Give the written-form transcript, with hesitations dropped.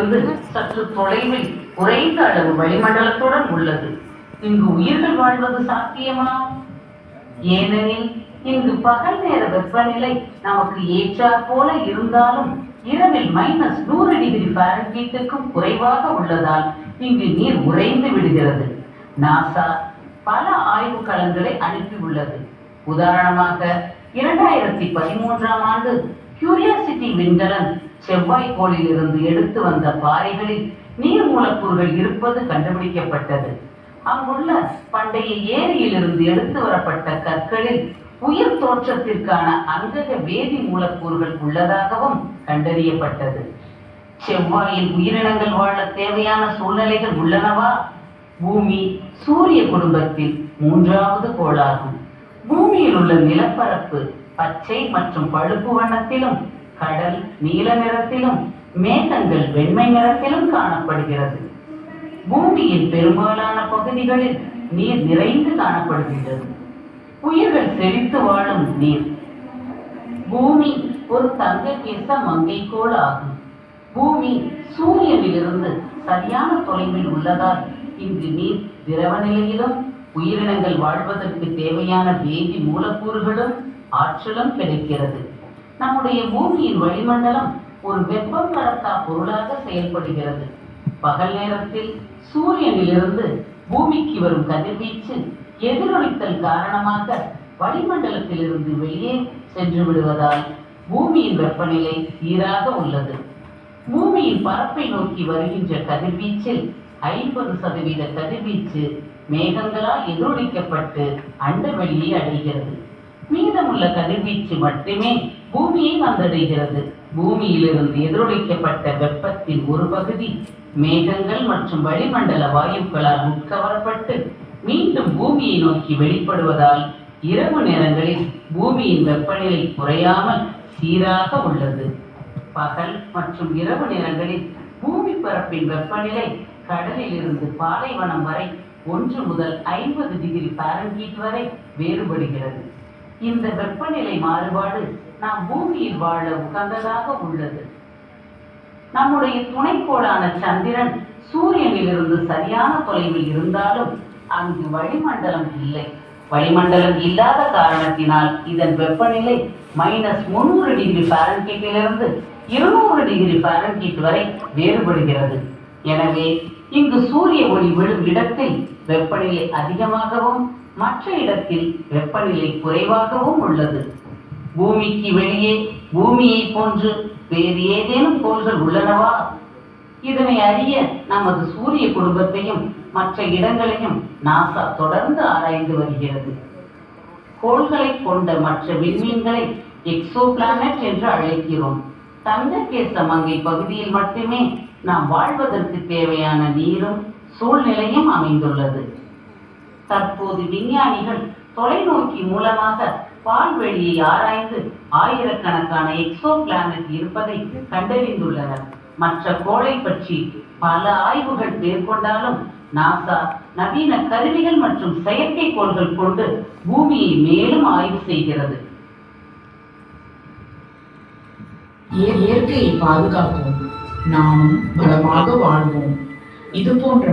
இருந்து சற்று தொலைவில் குறைந்த அளவு வளிமண்டலத்துடன் உள்ளது. இங்கு உயிர்கள் வாழ்வது சாத்தியமா? ஏனெனில் இங்கு பகல் நேர வெப்பநிலை நமக்கு ஏற்றாற் போல இருந்தாலும் இரவில் -100°F குறைவாக உள்ளதால் இங்கு நீர் உறைந்து விடுகிறது. நாசா பல ஆய்வு களங்களை அனுப்பியுள்ளது. உதாரணமாக 2013ஆம் ஆண்டு கியூரியாசிட்டி விண்கலன் செவ்வாய் கோளில் இருந்து எடுத்து வந்த பாறைகளில் நீர் மூலக்கூறுகள் இருப்பது கண்டுபிடிக்கப்பட்டது. அங்குள்ள பண்டைய ஏரியிலிருந்து எடுத்து வரப்பட்ட கற்களில் உயிர் தோற்றத்திற்கான அங்கக வேதி மூலக்கூறுகள் உள்ளதாகவும் கண்டறியப்பட்டது. செவ்வாயில் உயிரினங்கள் வாழ தேவையான சூழ்நிலைகள் உள்ளனவா? பூமி சூரிய குடும்பத்தில் 3வது கோளாகும். பூமியில் உள்ள நிலப்பரப்பு பச்சை மற்றும் பழுப்பு வண்ணத்திலும், கடல் நீல நிறத்திலும், மேகங்கள் வெண்மை நிறத்திலும் காணப்படுகிறது. பூமியின் பெரும்பாலான பகுதிகளில் நீர் நிறைந்து காணப்படுகின்றது. உயிர்கள் செழித்து வாழும் நீர். பூமி ஒரு தங்ககேச மங்கைக்கோள் ஆகும். பூமி சூரியனிலிருந்து சரியான தொலைவில் உள்ளதால் இங்கு நீர் திரவ நிலையிலும் உயிரினங்கள் வாழ்வதற்கு தேவையான வேதி மூலக்கூறுகளும் ஆற்றலும் கிடைக்கிறது. நம்முடைய பூமியின் வளிமண்டலம் ஒரு வெப்பம் கடத்தா பொருளாக செயல்படுகிறது. பகல் நேரத்தில் சூரியனிலிருந்து பூமிக்கு வரும் கதிர்வீச்சு எதிரொலித்தல் காரணமாக வளிமண்டலத்திலிருந்து வெளியே சென்று விடுவதால் பூமியின் வெப்பநிலை சீராக உள்ளது. பூமியின் பரப்பை நோக்கி வருகின்ற கதிர்வீச்சில் 50% கதிர்வீச்சு மேகங்களால் எதிரொலிக்கப்பட்டு அண்டவெளியை அடைகிறது. மீதமுள்ள கதிர்வீச்சு மட்டுமே பூமியை வந்தடைகிறது. பூமியிலிருந்து எதிரொலிக்கப்பட்ட வெப்பத்தின் ஒரு பகுதி மேகங்கள் மற்றும் வளிமண்டல வாயுக்களால் உட்கவரப்பட்டு மீண்டும் பூமியை நோக்கி வெளிப்படுவதால் இரவு நேரங்களில் பூமியின் வெப்பநிலை குறையாமல் சீராக உள்ளது. பகல் மற்றும் இரவு நேரங்களில் பூமி பரப்பின் வெப்பநிலை கடலில் இருந்து பாலைவனம் வரை 1 முதல் 50°F வரை வேறுபடுகிறது. இந்த வெப்பநிலை மாறுபாடு நாம் பூமியில் வாழ உகந்ததாக உள்ளது. நம்முடைய துணைக்கோளான சந்திரன் சூரியனிலிருந்து சரியான தொலைவில் இருந்தாலும் அங்கு வளிமண்டலம் இல்லை. வளிமண்டலம் இல்லாத காரணத்தினால் இதன் வெப்பநிலை -300°F இலிருந்து 200°F வரை வேறுபடுகிறது. எனவே இங்கு சூரிய ஒளி விழும் இடத்தில் வெப்பநிலை அதிகமாகவும் மற்ற இடத்தில் வெப்பநிலை குறைவாகவும் உள்ளது. பூமிக்கு வெளியே பூமியை போன்று வேறு ஏதேனும் கோள்கள் உள்ளனவா? இதனை அறிய நமது சூரிய குடும்பத்தையும் மற்ற இடங்களையும் நாசா தொடர்ந்து ஆராய்ந்து வருகிறது. கோள்களை கொண்ட மற்ற விண்மீன்களை எக்ஸோ பிளானட் என்று அழைக்கிறோம். தங்ககேச மங்கை பகுதியில் மட்டுமே நாம் வாழ்வதற்கு தேவையான நீரும் சூழ்நிலையும் அமைந்துள்ளது. தற்போது விஞ்ஞானிகள் தொலைநோக்கி மூலமாக பால்வெளியை ஆராய்ந்து ஆயிரக்கணக்கான எக்ஸோ பிளானட் இருப்பதை கண்டறிந்துள்ளனர். மற்ற கோளை பற்றி பல ஆய்வுகள் மேற்கொண்டாலும் நாசா நவீன கருவிகள் மற்றும் செயற்கைக்கோள்கள் கொண்டு பூமியை மேலும் ஆய்வு செய்கிறது. இயற்கையை பாதுகாப்போம், நாமும் பலமாக வாழ்வோம். இது போன்ற